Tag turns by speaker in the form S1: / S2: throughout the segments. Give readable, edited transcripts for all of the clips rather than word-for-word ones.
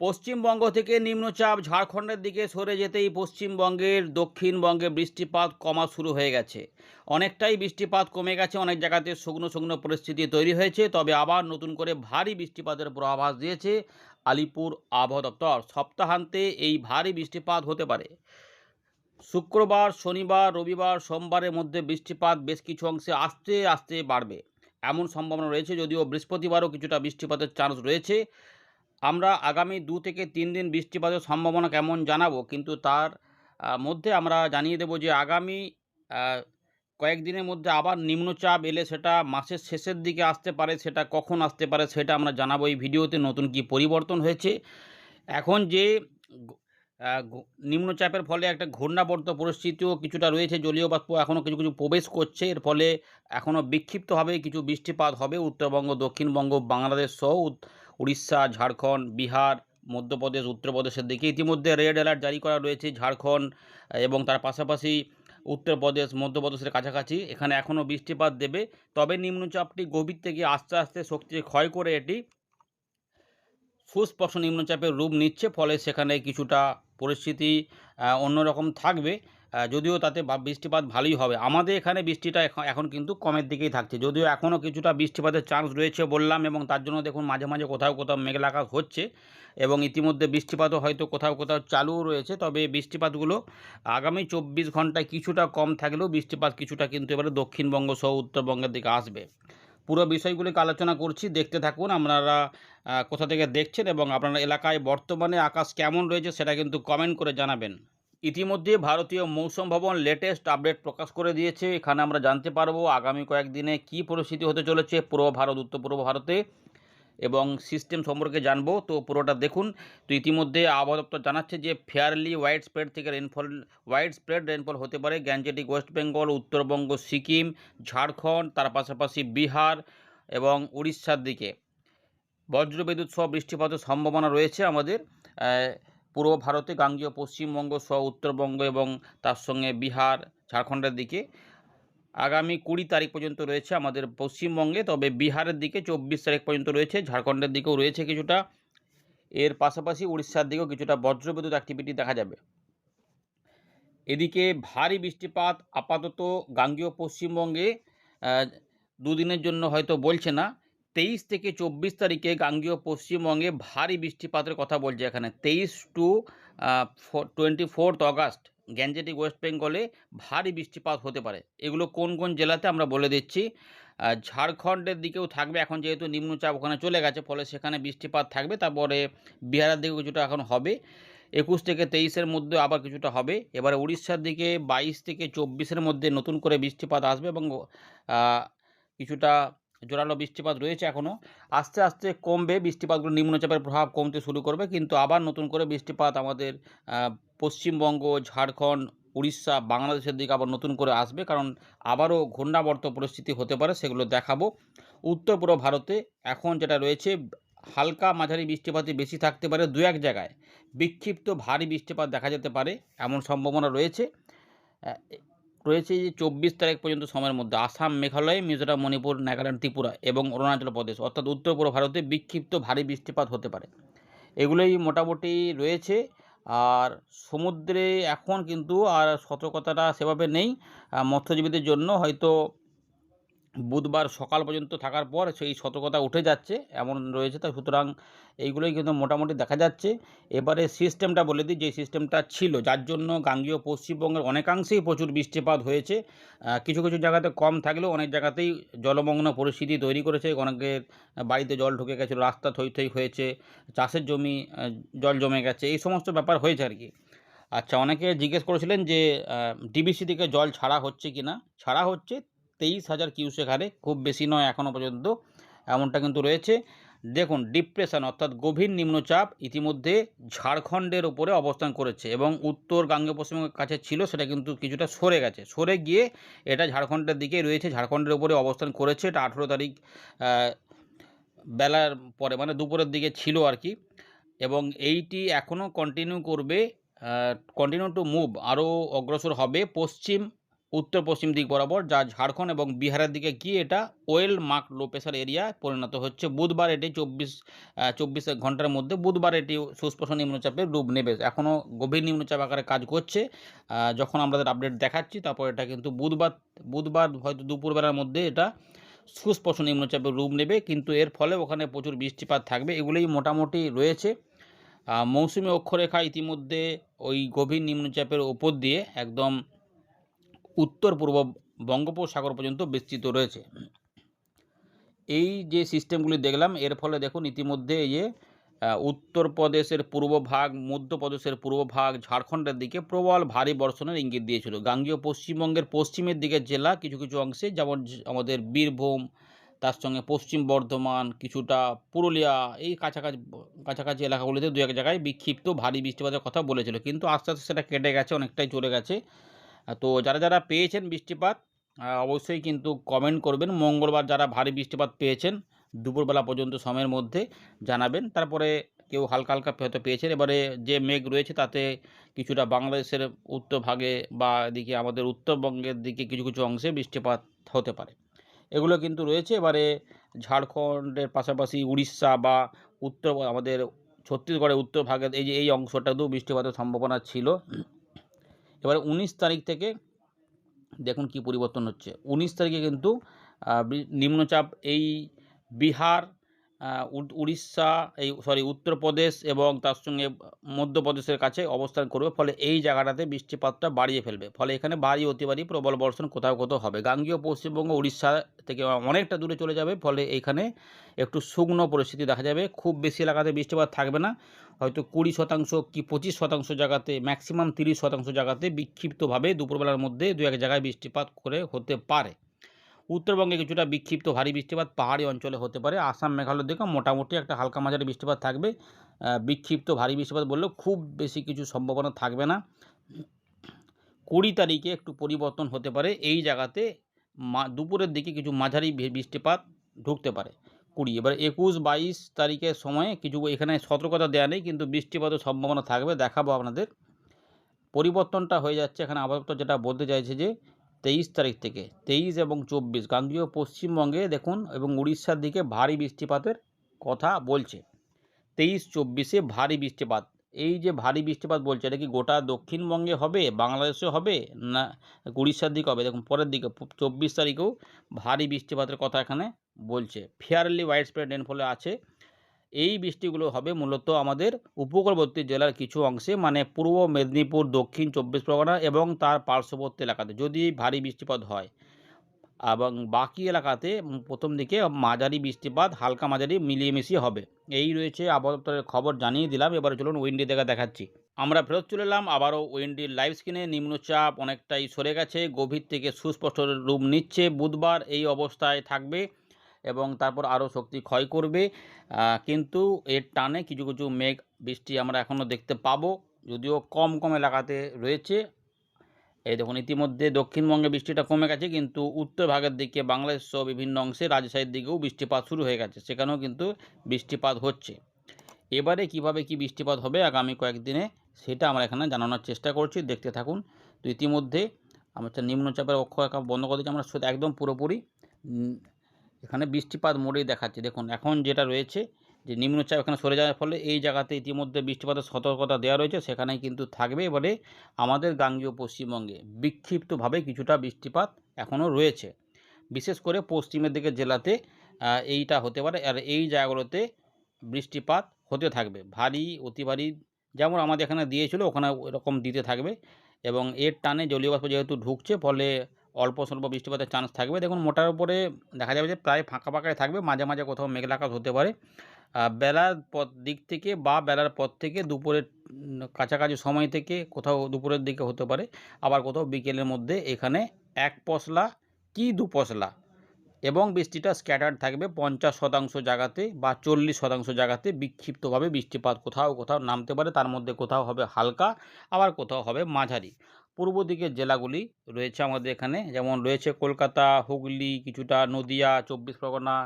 S1: পশ্চিমবঙ্গ থেকে নিম্নচাপ ঝাড়খণ্ডের দিকে সরে যেতেই পশ্চিমবঙ্গের দক্ষিণবঙ্গে বৃষ্টিপাত কমা শুরু হয়ে গেছে। অনেকটাই বৃষ্টিপাত কমে গেছে, অনেক জায়গাতে শুকনো শুকনো পরিস্থিতি তৈরি হয়েছে, তবে আবার নতুন করে ভারী বৃষ্টিপাতের পূর্বাভাস দিয়েছে আলিপুর আবহাওয়া দপ্তর। সপ্তাহান্তে এই ভারী বৃষ্টিপাত হতে পারে। শুক্রবার, শনিবার, রবিবার, সোমবারের মধ্যে বৃষ্টিপাত বেশ কিছু অংশে আস্তে আস্তে বাড়বে এমন সম্ভাবনা রয়েছে, যদিও বৃহস্পতিবারও কিছুটা বৃষ্টিপাতের চান্স রয়েছে। আমরা আগামী 2 থেকে 3 দিন বৃষ্টিপাতের সম্ভাবনা কেমন জানাবো, কিন্তু তার মধ্যে আমরা জানিয়ে দেব যে আগামী কয়েকদিনের মধ্যে আবার নিম্নচাপ এলে সেটা মাসের শেষের দিকে আসতে পারে, সেটা কখন আসতে পারে সেটা আমরা জানাবো এই ভিডিওতে। নতুন কি পরিবর্তন হয়েছে, এখন যে নিম্নচাপের ফলে একটা ঘূর্ণাবর্ত পরিস্থিতিও কিছুটা রয়েছে, জলীয় বাষ্প এখনও কিছু কিছু প্রবেশ করছে, এর ফলে এখনও বিক্ষিপ্তভাবে কিছু বৃষ্টিপাত হবে উত্তরবঙ্গ, দক্ষিণবঙ্গ, বাংলাদেশ সহ উড়িষ্যা, ঝাড়খণ্ড, বিহার, মধ্যপ্রদেশ, উত্তরপ্রদেশের দিকে। ইতিমধ্যে রেড অ্যালার্ট জারি করা রয়েছে ঝাড়খণ্ড এবং তার পাশাপাশি উত্তরপ্রদেশ, মধ্যপ্রদেশের কাছাকাছি। এখানে এখনও বৃষ্টিপাত দেবে, তবে নিম্নচাপটি গভীর থেকে আস্তে আস্তে শক্তি ক্ষয় করে এটি সুস্পষ্ট নিম্নচাপের রূপ নিচ্ছে, ফলে সেখানে কিছুটা পরিস্থিতি অন্যরকম থাকবে। যদিও তাতে বৃষ্টিপাত ভালোই হবে। আমাদের এখানে বৃষ্টিটা এখন কিন্তু কমের দিকেই থাকছে, যদিও এখনও কিছুটা বৃষ্টিপাতের চান্স রয়েছে বললাম, এবং তার জন্য দেখুন মাঝে মাঝে কোথাও কোথাও মেঘলা আকাশ হচ্ছে এবং ইতিমধ্যে বৃষ্টিপাতও হয়তো কোথাও কোথাও চালুও রয়েছে। তবে বৃষ্টিপাতগুলো আগামী 24 ঘন্টায় কিছুটা কম থাকলেও বৃষ্টিপাত কিছুটা কিন্তু এবারে দক্ষিণবঙ্গ সহ উত্তরবঙ্গের দিকে আসবে। পুরো বিষয়গুলিকে আলোচনা করছি, দেখতে থাকুন। আপনারা কোথা থেকে দেখছেন এবং আপনার এলাকায় বর্তমানে আকাশ কেমন রয়েছে সেটা কিন্তু কমেন্ট করে জানাবেন। ইতিমধ্যে ভারতীয় মৌসুম ভবন লেটেস্ট আপডেট প্রকাশ করে দিয়েছে। এখানে আমরা জানতে পারবো আগামী কয়েকদিনে কী পরিস্থিতি হতে চলেছে পূর্ব ভারত, উত্তর পূর্ব ভারতে, এবং সিস্টেম সম্পর্কে জানবো। তো পুরোটা দেখুন। তো ইতিমধ্যে আবহাওয়া দপ্তর জানাচ্ছে যে ফেয়ারলি ওয়াইড স্প্রেড রেনফল হতে পারে গ্যাঞ্জেটিক ওয়েস্ট বেঙ্গল, উত্তরবঙ্গ, সিকিম, ঝাড়খণ্ড, তার পাশাপাশি বিহার এবং উড়িষ্যার দিকে। বজ্রবিদ্যুৎ সহ বৃষ্টিপাতের সম্ভাবনা রয়েছে আমাদের পূর্ব ভারতে, গাঙ্গেয় পশ্চিমবঙ্গ সহ উত্তরবঙ্গ এবং তার সঙ্গে বিহার, ঝাড়খণ্ডের দিকে। আগামী 20 তারিখ পর্যন্ত রয়েছে আমাদের পশ্চিমবঙ্গে, তবে বিহারের দিকে 24 তারিখ পর্যন্ত রয়েছে, ঝাড়খণ্ডের দিকেও রয়েছে কিছুটা। এর পাশাপাশি উড়িষ্যার দিকেও কিছুটা বজ্রবিদ্যুৎ অ্যাক্টিভিটি দেখা যাবে। এদিকে ভারী বৃষ্টিপাত আপাতত গাঙ্গেয় পশ্চিমবঙ্গে 2 দিনের জন্য হয়তো বলছে না। 23 থেকে 24 তারিখে গাঙ্গেয় পশ্চিমবঙ্গে ভারী বৃষ্টিপাতের কথা বলছে এখানে। 23 টু 24 অগাস্ট গ্যাঞ্জেটিক ওয়েস্ট বেঙ্গলে ভারী বৃষ্টিপাত হতে পারে। এগুলো কোন কোন জেলাতে আমরা বলে দিচ্ছি। ঝাড়খণ্ডের দিকেও থাকবে, এখন যেহেতু নিম্নচাপ ওখানে চলে গেছে, ফলে সেখানে বৃষ্টিপাত থাকবে। তারপরে বিহারের দিকেও কিছুটা এখন হবে। 21 থেকে 23-এর মধ্যে আবার কিছুটা হবে। এবারে উড়িষ্যার দিকে 22 থেকে 24-এর মধ্যে নতুন করে বৃষ্টিপাত আসবে এবং কিছুটা জোরালো বৃষ্টিপাত রয়েছে এখনও। আস্তে আস্তে কমবে বৃষ্টিপাতগুলো, নিম্নচাপের প্রভাব কমতে শুরু করবে, কিন্তু আবার নতুন করে বৃষ্টিপাত আমাদের পশ্চিমবঙ্গ, ঝাড়খণ্ড, উড়িষ্যা, বাংলাদেশের দিকে আবার নতুন করে আসবে, কারণ আবারও ঘূর্ণাবর্ত পরিস্থিতি হতে পারে, সেগুলো দেখাবো। উত্তর পূর্ব ভারতে এখন যেটা রয়েছে, হালকা মাঝারি বৃষ্টিপাতই বেশি থাকতে পারে, 2-1 জায়গায় বিক্ষিপ্ত ভারী বৃষ্টিপাত দেখা যেতে পারে এমন সম্ভাবনা রয়েছে। যে 24 তারিখ পর্যন্ত সময়ের মধ্যে আসাম, মেঘালয়, মিজোরাম, মণিপুর, নাগাল্যান্ড, ত্রিপুরা এবং অরুণাচল প্রদেশ অর্থাৎ উত্তর পূর্ব ভারতে বিক্ষিপ্ত ভারী বৃষ্টিপাত হতে পারে। এগুলোই মোটামুটি রয়েছে। আর সমুদ্রে এখন কিন্তু আর সতর্কতাটা সেভাবে নেই মৎস্যজীবীদের জন্য। হয়তো বুধবার সকাল পর্যন্ত থাকার পর সেই সতর্কতা উঠে যাচ্ছে এমন রয়েছে। তাই সুতরাং এইগুলোই কিন্তু মোটামুটি দেখা যাচ্ছে। এবারে সিস্টেমটা বলে দিই, যে সিস্টেমটা ছিল, যার জন্য গাঙ্গেয় পশ্চিমবঙ্গের অনেকাংশেই প্রচুর বৃষ্টিপাত হয়েছে। কিছু কিছু জায়গাতে কম থাকলেও অনেক জায়গাতেই জলমগ্ন পরিস্থিতি তৈরি করেছে। অনেকের বাড়িতে জল ঢুকে গেছে, রাস্তা থই থই হয়েছে, চাষের জমি জল জমে গেছে, এই সমস্ত ব্যাপার হয়েছে আর কি। আচ্ছা, অনেকে জিজ্ঞেস করেছিলেন যে ডিবিসি থেকে জল ছাড়া হচ্ছে কি না। ছাড়া হচ্ছে 23,000 কিউসেক হারে, খুব বেশি নয় এখনও পর্যন্ত, এমনটা কিন্তু রয়েছে। দেখুন, ডিপ্রেশন অর্থাৎ গভীর নিম্নচাপ ইতিমধ্যে ঝাড়খণ্ডের ওপরে অবস্থান করেছে এবং উত্তর গাঙ্গেয় পশ্চিমবঙ্গের কাছে ছিল, সেটা কিন্তু কিছুটা সরে গেছে, সরে গিয়ে এটা ঝাড়খণ্ডের দিকেই রয়েছে, ঝাড়খণ্ডের ওপরে অবস্থান করেছে। এটা 18 তারিখ বেলার পরে, মানে দুপুরের দিকে ছিল আর কি, এবং এইটি এখনও কন্টিনিউ করবে, কন্টিনিউ টু মুভ, আরও অগ্রসর হবে পশ্চিম উত্তর পশ্চিম দিক বরাবর, যা ঝাড়খণ্ড এবং বিহারের দিকে গিয়ে এটা well mark low pressure area পরিণত হচ্ছে। বুধবার এটি 24 ঘন্টার মধ্যে বুধবার এটি সুস্পষ্ট নিম্নচাপের রূপ নেবে। এখনও গভীর নিম্নচাপ আকারে কাজ করছে। যখন আমাদের আপডেট দেখাচ্ছি তারপর এটা কিন্তু বুধবার হয়তো দুপুরবেলার মধ্যে এটা সুস্পষ্ট নিম্নচাপের রূপ নেবে, কিন্তু এর ফলে ওখানে প্রচুর বৃষ্টিপাত থাকবে। এগুলোই মোটামুটি রয়েছে। মৌসুমী অক্ষরেখা ইতিমধ্যে ওই গভীর নিম্নচাপের ওপর দিয়ে একদম উত্তর পূর্ব বঙ্গোপসাগর পর্যন্ত বিস্তৃত রয়েছে। এই যে সিস্টেমগুলি দেখলাম, এর ফলে দেখুন ইতিমধ্যে এই যে উত্তরপ্রদেশের পূর্বভাগ, মধ্যপ্রদেশের পূর্বভাগ, ঝাড়খণ্ডের দিকে প্রবল ভারী বর্ষণের ইঙ্গিত দিয়েছিল। গাঙ্গেয় পশ্চিমবঙ্গের পশ্চিমের দিকের জেলা কিছু কিছু অংশে, যেমন আমাদের বীরভূম, তার সঙ্গে পশ্চিম বর্ধমান, কিছুটা পুরুলিয়া, এই কাছাকাছি এলাকাগুলিতে দু এক জায়গায় বিক্ষিপ্ত ভারী বৃষ্টিপাতের কথা বলেছিল, কিন্তু আস্তে আস্তে সেটা কেটে গেছে, অনেকটাই চলে গেছে। তো যারা পেয়েছেন বৃষ্টিপাত অবশ্যই কিন্তু কমেন্ট করবেন। মঙ্গলবার যারা ভারী বৃষ্টিপাত পেয়েছেন দুপুরবেলা পর্যন্ত সময়ের মধ্যে জানাবেন। তারপরে কেউ হালকা হালকা হয়তো পেয়েছেন। এবারে যে মেঘ রয়েছে তাতে কিছুটা বাংলাদেশের উত্তর ভাগে বা এদিকে আমাদের উত্তরবঙ্গের দিকে কিছু কিছু অংশে বৃষ্টিপাত হতে পারে, এগুলো কিন্তু রয়েছে। এবারে ঝাড়খণ্ডের পাশাপাশি উড়িষ্যা বা আমাদের ছত্তিশগড়ের উত্তর ভাগের এই অংশটাতেও বৃষ্টিপাতের সম্ভাবনা ছিল। এবারে 19 তারিখ থেকে দেখুন কি পরিবর্তন হচ্ছে। 19 তারিখে কিন্তু নিম্নচাপ এই বিহার, উড়িষ্যা, উত্তরপ্রদেশ এবং তার সঙ্গে মধ্যপ্রদেশের কাছে অবস্থান করবে, ফলে এই জায়গাটাতে বৃষ্টিপাতটা বাড়িয়ে ফেলবে। ফলে এখানে ভারী অতি ভারী প্রবল বর্ষণ কোথাও কোথাও হবে। গাঙ্গেয় পশ্চিমবঙ্গ উড়িষ্যা থেকে অনেকটা দূরে চলে যাবে, ফলে এইখানে একটু শুকনো পরিস্থিতি দেখা যাবে। খুব বেশি এলাকাতে বৃষ্টিপাত থাকবে না, হয়তো 20% কি 25% জায়গাতে, ম্যাক্সিমাম 30% জায়গাতে বিক্ষিপ্তভাবে দুপুরবেলার মধ্যে দু এক জায়গায় বৃষ্টিপাত করে হতে পারে। উত্তরবঙ্গে কিছুটা বিক্ষিপ্ত ভারী বৃষ্টিপাত পাহাড়ি অঞ্চলে হতে পারে। আসাম মেঘালয়ের দিকে মোটামুটি একটা হালকা মাঝারি বৃষ্টিপাত থাকবে। বিক্ষিপ্ত ভারী বৃষ্টিপাত বললেও খুব বেশি কিছু সম্ভাবনা থাকবে না। 20 তারিখে একটু পরিবর্তন হতে পারে, এই জায়গাতে দুপুরের দিকে কিছু মাঝারি বৃষ্টিপাত ঢুকতে পারে 20। এবার 21-22 তারিখের সময়ে কিছু এখানে সতর্কতা দেওয়া নেই, কিন্তু বৃষ্টিপাতের সম্ভাবনা থাকবে, দেখাবো আপনাদের। পরিবর্তনটা হয়ে যাচ্ছে এখানে আপাতত, যেটা বলতে চাইছে যে 23 তারিখ থেকে 23 এবং 24 গাঙ্গেয় পশ্চিমবঙ্গে দেখুন এবং উড়িষ্যার দিকে ভারী বৃষ্টিপাতের কথা বলছে। 23-24-এ ভারী বৃষ্টিপাত। এই যে ভারী বৃষ্টিপাত বলছে, এটা কি গোটা দক্ষিণবঙ্গে হবে, বাংলাদেশে হবে, না উড়িষ্যার দিকে হবে? দেখুন পরের দিকে 24 তারিখেও ভারী বৃষ্টিপাতের কথা এখানে বলছে। ফেয়ারলি ওয়াইড স্প্রেড রেনফলে আছে। এই বৃষ্টিগুলো হবে মূলত আমাদের উপকূলবর্তী জেলার কিছু অংশে, মানে পূর্ব মেদিনীপুর, দক্ষিণ 24 পরগনা এবং তার পার্শ্ববর্তী এলাকাতে যদি ভারী বৃষ্টিপাত হয়, এবং বাকি এলাকাতে প্রথম দিকে মাঝারি বৃষ্টিপাত, হালকা মাঝারি মিলিয়ে মিশিয়ে হবে। এই রয়েছে আবহাওয়া দপ্তরের খবর, জানিয়ে দিলাম। এবারে চলুন উইন্ডি দেখা দেখাচ্ছি। আমরা ফেরত চলে এলাম আবারও উইন্ডির লাইভ স্ক্রিনে। নিম্নচাপ অনেকটাই সরে গেছে, গভীর থেকে সুস্পষ্ট রূপ নিচ্ছে। বুধবার এই অবস্থায় থাকবে এবং তারপর আরও শক্তি ক্ষয় করবে, কিন্তু এর টানে কিছু কিছু মেঘ বৃষ্টি আমরা এখনও দেখতে পাবো, যদিও কম কম এলাকাতে রয়েছে। এই দেখুন ইতিমধ্যে দক্ষিণবঙ্গে বৃষ্টিটা কমে গেছে, কিন্তু উত্তর ভাগের দিকে বাংলাদেশ সহ বিভিন্ন অংশে রাজশাহীর দিকেও বৃষ্টিপাত শুরু হয়ে গেছে, সেখানেও কিন্তু বৃষ্টিপাত হচ্ছে। এবারে কিভাবে কি বৃষ্টিপাত হবে আগামী কয়েকদিনে, সেটা আমরা এখানে জানানোর চেষ্টা করছি, দেখতে থাকুন। তো ইতিমধ্যে আমরা নিম্নচাপের অক্ষরেখা বন্ধ করে দিচ্ছি, আমরা একদম পুরোপুরি এখানে বৃষ্টিপাত মোডেই দেখাচ্ছি। দেখুন এখন যেটা রয়েছে যে নিম্নচাপ এখানে সরে যাওয়ার ফলে এই জায়গাতে ইতিমধ্যে বৃষ্টিপাতের সতর্কতা দেওয়া রয়েছে, সেখানেই কিন্তু থাকবে। এবারে আমাদের গাঙ্গেয় পশ্চিমবঙ্গে বিক্ষিপ্তভাবে কিছুটা বৃষ্টিপাত এখনও রয়েছে, বিশেষ করে পশ্চিমের দিকে জেলাতে এইটা হতে পারে। আর এই জায়গাগুলোতে বৃষ্টিপাত হতে থাকবে, ভারী অতি ভারী যেমন আমাদের এখানে দিয়েছিল ওখানে এরকম দিতে থাকবে। এবং এর টানে জলীয় বাষ্প যেহেতু ঢুকছে, ফলে অল্প স্বল্প বৃষ্টিপাতের চান্স থাকবে। দেখুন মোটার উপরে দেখা যাবে যে প্রায় ফাঁকা ফাঁকাই থাকবে, মাঝে মাঝে কোথাও মেঘলা আকাশ হতে পারে। বেলার দিক থেকে বা বেলার পর থেকে দুপুরের কাছাকাছি সময় থেকে কোথাও দুপুরের দিকে হতে পারে, আবার কোথাও বিকেলের মধ্যে এখানে 1 পশলা কি 2 পশলা, এবং বৃষ্টিটা স্ক্যাটার্ড থাকবে 50% জায়গাতে বা 40% জায়গাতে। বিক্ষিপ্তভাবে বৃষ্টিপাত কোথাও কোথাও নামতে পারে, তার মধ্যে কোথাও হবে হালকা, আবার কোথাও হবে মাঝারি। পূর্ব দিকের জেলাগুলি রয়েছে আমাদের এখানে, যেমন রয়েছে কলকাতা, হুগলি, কিছুটা নদিয়া, 24 পরগনা,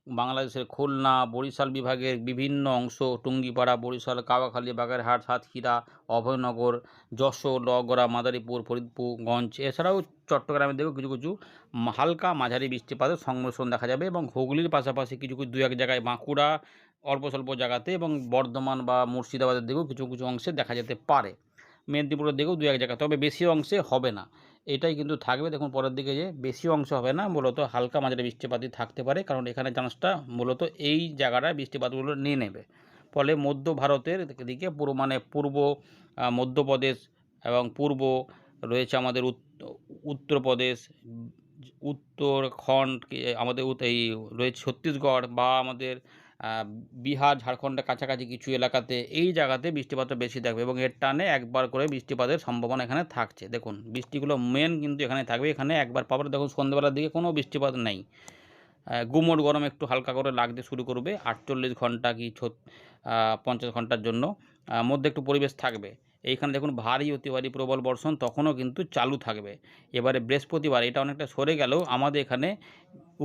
S1: বাংলাদেশের খুলনা, বরিশাল বিভাগের বিভিন্ন অংশ, টুঙ্গিপাড়া, বরিশাল, কাওয়াখালী, বাগেরহাট, সাতক্ষীরা, অভয়নগর, যশোর, লগড়া, মাদারীপুর, ফরিদগঞ্জ, এছাড়াও চট্টগ্রামের দিকেও কিছু কিছু হালকা মাঝারি বৃষ্টিপাতের সংমিশ্রণ দেখা যাবে এবং হুগলির পাশাপাশি কিছু কিছু 2-1 জায়গায়, বাঁকুড়া অল্প স্বল্প জায়গাতে এবং বর্ধমান বা মুর্শিদাবাদের দিকেও কিছু কিছু অংশে দেখা যেতে পারে। মেদিনীপুরের দিকেও 2-1 জায়গায়, তবে বেশি অংশে হবে না। এটাই কিন্তু থাকবে। দেখুন পরের দিকে যে বেশি অংশ হবে না, মূলত হালকা মাঝারি বৃষ্টিপাতই থাকতে পারে, কারণ এখানে চান্সটা মূলত এই জায়গাটায় বৃষ্টিপাতগুলো নিয়ে নেবে। ফলে মধ্য ভারতের দিকে পূর্ব মধ্যপ্রদেশ এবং পূর্ব রয়েছে আমাদের উত্তরপ্রদেশ, উত্তরাখণ্ড, আমাদের এই রয়েছে ছত্তিশগড় বা আমাদের বিহার, ঝাড়খণ্ডের কাছাকাছি কিছু এলাকাতে, এই জায়গাতে বৃষ্টিপাতটা বেশি থাকবে এবং এর টানে একবার করে বৃষ্টিপাতের সম্ভাবনা এখানে থাকছে। দেখুন বৃষ্টিগুলো মেন কিন্তু এখানে থাকবে, এখানে একবার পাবে। দেখুন সন্ধ্যেবেলার দিকে কোনো বৃষ্টিপাত নেই, গুমোট গরম একটু হালকা করে লাগতে শুরু করবে 48 ঘন্টা কি 50 ঘন্টার জন্য, মধ্যে একটু পরিবেশ থাকবে। এইখানে দেখুন ভারী অতি ভারী প্রবল বর্ষণ তখনও কিন্তু চালু থাকবে। এবারে বৃহস্পতিবার এটা অনেকটা সরে গেলেও আমাদের এখানে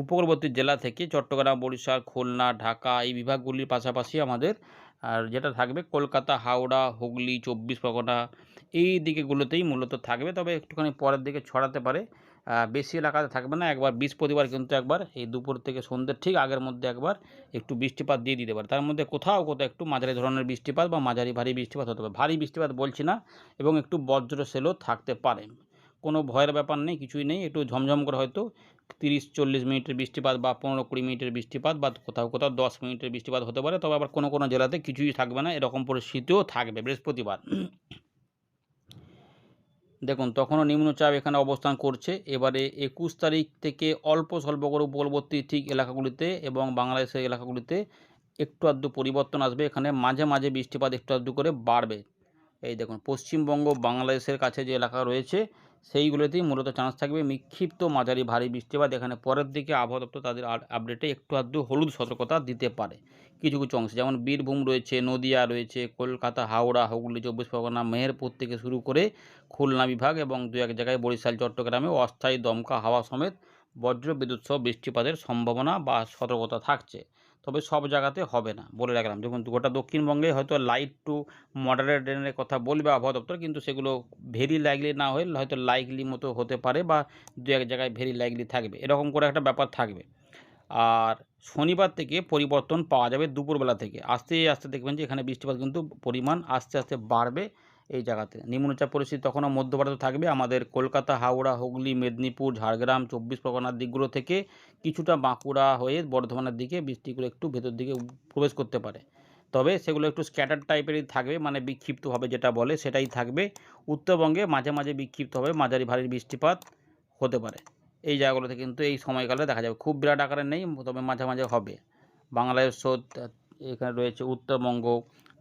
S1: উপকূলবর্তী জেলা থেকে চট্টগ্রাম, বরিশাল, খুলনা, ঢাকা এই বিভাগগুলির পাশাপাশি আমাদের আর যেটা থাকবে কলকাতা, হাওড়া, হুগলি, 24 পরগনা এই দিকেগুলোতেই মূলত থাকবে, তবে একটুখানি পরের দিকে ছড়াতে পারে। বেশি এলাকাতে থাকবে না। একবার বৃহস্পতিবার কিন্তু একবার এই দুপুর থেকে সন্ধ্যের ঠিক আগের মধ্যে একবার একটু বৃষ্টিপাত দিয়ে দিতে পারে। তার মধ্যে কোথাও কোথাও একটু মাঝারি ধরনের বৃষ্টিপাত বা মাঝারি ভারী বৃষ্টিপাত হতে পারে। ভারী বৃষ্টিপাত বলছি না, এবং একটু বজ্র সেলও থাকতে পারে। কোনো ভয়ের ব্যাপার নেই, কিছুই নেই। একটু ঝমঝম করে হয়তো 30-40 মিনিটের বৃষ্টিপাত বা 15-20 মিনিটের বৃষ্টিপাত বা কোথাও কোথাও 10 মিনিটের বৃষ্টিপাত হতে পারে, তবে আবার কোনো কোনো জেলাতে কিছুই থাকবে না, এরকম পরিস্থিতিও থাকবে বৃহস্পতিবার। দেখুন তখনও নিম্নচাপ এখানে অবস্থান করছে। এবারে 21 তারিখ থেকে অল্প স্বল্প করে উপকূলবর্তী ঠিক এলাকাগুলিতে এবং বাংলাদেশের এলাকাগুলিতে একটু আধটু পরিবর্তন আসবে। এখানে মাঝে মাঝে বৃষ্টিপাত একটু আধটু করে বাড়বে। এই দেখুন পশ্চিমবঙ্গ, বাংলাদেশের কাছে যে এলাকা রয়েছে সেইগুলোতেই মূলত চান্স থাকবে বিক্ষিপ্ত মাঝারি ভারী বৃষ্টিপাত। এখানে পরের দিকে আবহাওয়া দপ্তর তাদের আপডেটে একটু আধটু হলুদ সতর্কতা দিতে পারে কিছু কিছু অংশে, যেমন বীরভূম রয়েছে, নদিয়া রয়েছে, কলকাতা, হাওড়া, হুগলি, 24 পরগনা, মেহেরপুর থেকে শুরু করে খুলনা বিভাগ এবং 2-1 জায়গায় বরিশাল, চট্টগ্রামে অস্থায়ী দমকা হাওয়া সমেত বজ্র বিদ্যুৎ সহ বৃষ্টিপাতের সম্ভাবনা বা সতর্কতা থাকছে। তবে সব জায়গাতে হবে না, বলে রাখলাম। দেখুন গোটা দক্ষিণবঙ্গে হয়তো লাইট টু মডারেট রেনের কথা বলবে আবহাওয়া দপ্তর, কিন্তু সেগুলো ভেরি লাইকলি না হয়ে হয়তো লাইকলি মতো হতে পারে বা 2-1 জায়গায় ভেরি লাইকলি থাকবে, এরকম করে একটা ব্যাপার থাকবে। আর শনিবার থেকে পরিবর্তন পাওয়া যাবে দুপুরবেলা থেকে। আস্তে আস্তে দেখবেন যে এখানে বৃষ্টিপাত কিন্তু পরিমাণ আস্তে আস্তে বাড়বে এই জায়গাতে। নিম্নচাপ পরিস্থিতি তখনও মধ্য ভারতে থাকবে। আমাদের কলকাতা, হাওড়া, হুগলি, মেদিনীপুর, ঝাড়গ্রাম, 24 পরগনার দিকগুলো থেকে কিছুটা বাঁকুড়া হয়ে বর্ধমানের দিকে বৃষ্টিগুলো একটু ভেতর দিকে প্রবেশ করতে পারে। তবে সেগুলো একটু স্ক্যাটার টাইপেরই থাকবে, মানে বিক্ষিপ্তভাবে যেটা বলে সেটাই থাকবে। উত্তরবঙ্গে মাঝে মাঝে বিক্ষিপ্তভাবে মাঝারি ভারী বৃষ্টিপাত হতে পারে। এই জায়গাগুলোতে কিন্তু এই সময়কালে দেখা যাবে, খুব বিরাট আকারে নেই, তবে মাঝে মাঝে হবে। বাংলাদেশ এখানে রয়েছে উত্তরবঙ্গ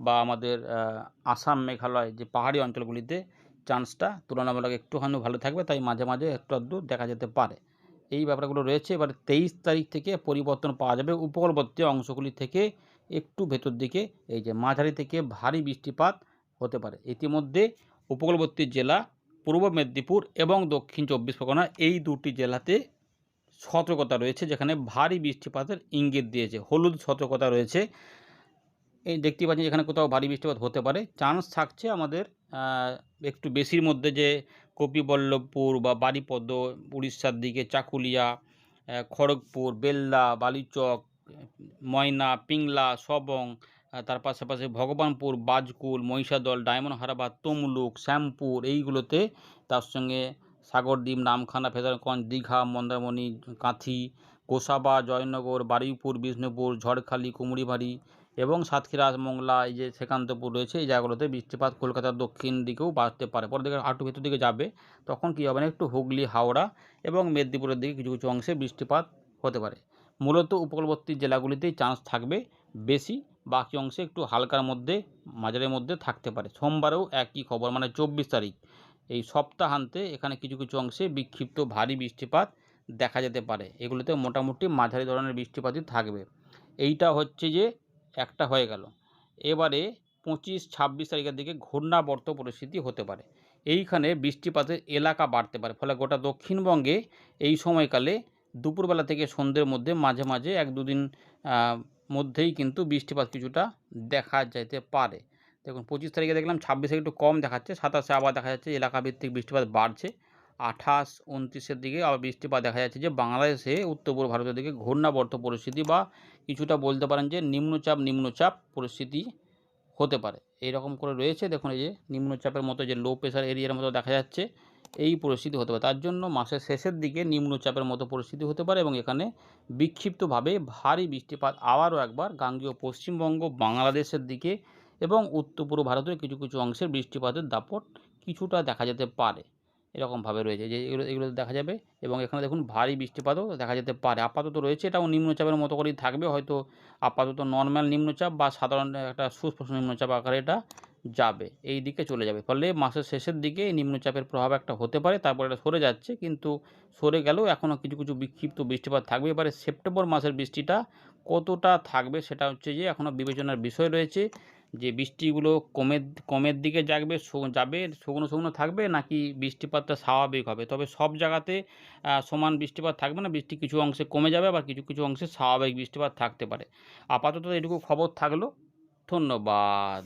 S1: বা আমাদের আসাম, মেঘালয় যে পাহাড়ি অঞ্চলগুলিতে চান্সটা তুলনামূলক একটুখানি ভালো থাকবে, তাই মাঝে মাঝে একটু আধটু দেখা যেতে পারে। এই ব্যাপারগুলো রয়েছে। এবার 23 তারিখ থেকে পরিবর্তন পাওয়া যাবে উপকূলবর্তী অংশগুলি থেকে একটু ভেতর দিকে, এই যে মাঝারি থেকে ভারী বৃষ্টিপাত হতে পারে। ইতিমধ্যে উপকূলবর্তী জেলা পূর্ব মেদিনীপুর এবং দক্ষিণ 24 পরগনা এই দুটি জেলাতে সতর্কতা রয়েছে, যেখানে ভারী বৃষ্টিপাতের ইঙ্গিত দিয়েছে, হলুদ সতর্কতা রয়েছে। এই দেখতে পাচ্ছেন এখানে কোথাও ভারী বৃষ্টিপাত হতে পারে, চান্স থাকছে আমাদের একটু বেশির মধ্যে, যে কপিবল্লভপুর বা বারিপদ, উড়িষ্যার দিকে চাকুলিয়া, খড়গপুর, বেল্লা, বালিচক, ময়না, পিংলা, সবং, তার পাশাপাশি ভগবানপুর, বাজকুল, মহিষাদল, ডায়মন্ড হারবার, তমলুক, শ্যামপুর এইগুলোতে, তার সঙ্গে সাগরদ্বীপ, নামখানা, ফেজারগঞ্জ, দীঘা, মন্দারমণি, কাঁথি, গোসাবা, জয়নগর, বারুইপুর, বিষ্ণুপুর, ঝড়খালি, কুমড়িবাড়ি এবং সাতক্ষীরা, মোংলা, এই যে শ্রীকান্তপুর রয়েছে, এই জায়গাগুলোতে বৃষ্টিপাত কলকাতার দক্ষিণ দিকেও বাড়তে পারে। পরের দিকে আরেকটু ভেতর দিকে যাবে, তখন কী হবে না, একটু হুগলি, হাওড়া এবং মেদিনীপুরের দিকে কিছু কিছু অংশে বৃষ্টিপাত হতে পারে। মূলত উপকূলবর্তী জেলাগুলিতেই চান্স থাকবে বেশি, বাকি অংশে একটু হালকার মধ্যে মাঝারির মধ্যে থাকতে পারে। সোমবারেও একই খবর, মানে 24 তারিখ এই সপ্তাহান্তে এখানে কিছু কিছু অংশে বিক্ষিপ্ত ভারী বৃষ্টিপাত দেখা যেতে পারে। এগুলোতে মোটামুটি মাঝারি ধরনের বৃষ্টিপাতই থাকবে। এইটা হচ্ছে যে একটা হয়ে গেল। এবারে 25-26 তারিখের দিকে ঘূর্ণাবর্ত পরিস্থিতি হতে পারে। এইখানে বৃষ্টিপাতের এলাকা বাড়তে পারে, ফলে গোটা দক্ষিণবঙ্গে এই সময়কালে দুপুরবেলা থেকে সন্ধ্যের মধ্যে মাঝে, মাঝে ১-২ দিন আ মধ্যেই কিন্তু বৃষ্টিপাত কিছুটা দেখা যেতে পারে। দেখুন ২৫ তারিখে দেখলাম ২৬ এ একটু কম দেখাচ্ছে, ২৭ এ আবার দেখা যাচ্ছে এলাকাভিত্তিক বৃষ্টিপাত বাড়ছে। ২৮, ২৯ এর দিকে আবার বৃষ্টিপাত দেখা যাচ্ছে যে বাংলাদেশে উত্তর-পূর্ব ভারতের দিকে ঘূর্ণাবর্ত পরিস্থিতি বা কিছুটা বলতে পারেন যে নিম্নচাপ পরিস্থিতি হতে পারে। এইরকম করে রয়েছে দেখুন এই যে নিম্নচাপের মতো যে লো প্রেশার এরিয়ার মতো দেখা যাচ্ছে, এই পরিস্থিতি হতে পারে। তার জন্য মাসের শেষের দিকে নিম্নচাপের মতো পরিস্থিতি হতে পারে এবং এখানে বিক্ষিপ্তভাবে ভারী বৃষ্টিপাত আবারও একবার গাঙ্গেয় পশ্চিমবঙ্গ, বাংলাদেশের দিকে এবং উত্তর-পূর্ব ভারতের কিছু, কিছু অংশের বৃষ্টিপাতের দাপট কিছুটা দেখা যেতে পারে। এরকমভাবে রয়েছে যে এগুলো দেখা যাবে এবং এখানে দেখুন ভারী বৃষ্টিপাতও দেখা যেতে পারে। আপাতত রয়েছে এটাও নিম্নচাপের মতো করেই থাকবে। হয়তো আপাতত নরমাল নিম্নচাপ বা সাধারণ একটা সুস্পষ্ট নিম্নচাপ আকারে এটা যাবে, এই দিকে চলে যাবে। ফলে মাসের শেষের দিকে এই নিম্নচাপের প্রভাব একটা হতে পারে, তারপরে এটা সরে যাচ্ছে। কিন্তু সরে গেলেও এখনও কিছু, কিছু বিক্ষিপ্ত বৃষ্টিপাত থাকবে। এবারে সেপ্টেম্বর মাসের বৃষ্টিটা কতটা থাকবে সেটা হচ্ছে যে এখনও বিবেচনার বিষয় রয়েছে যে বৃষ্টিগুলো কমের দিকে যাবে, শুকনো, শুকনো থাকবে নাকি বৃষ্টিপাতটা স্বাভাবিক হবে। তবে সব জায়গাতে সমান বৃষ্টিপাত থাকবে না, বৃষ্টি কিছু অংশে কমে যাবে আবার কিছু, কিছু অংশে স্বাভাবিক বৃষ্টিপাত থাকতে পারে। আপাতত এটুকু খবর থাকলো। ধন্যবাদ।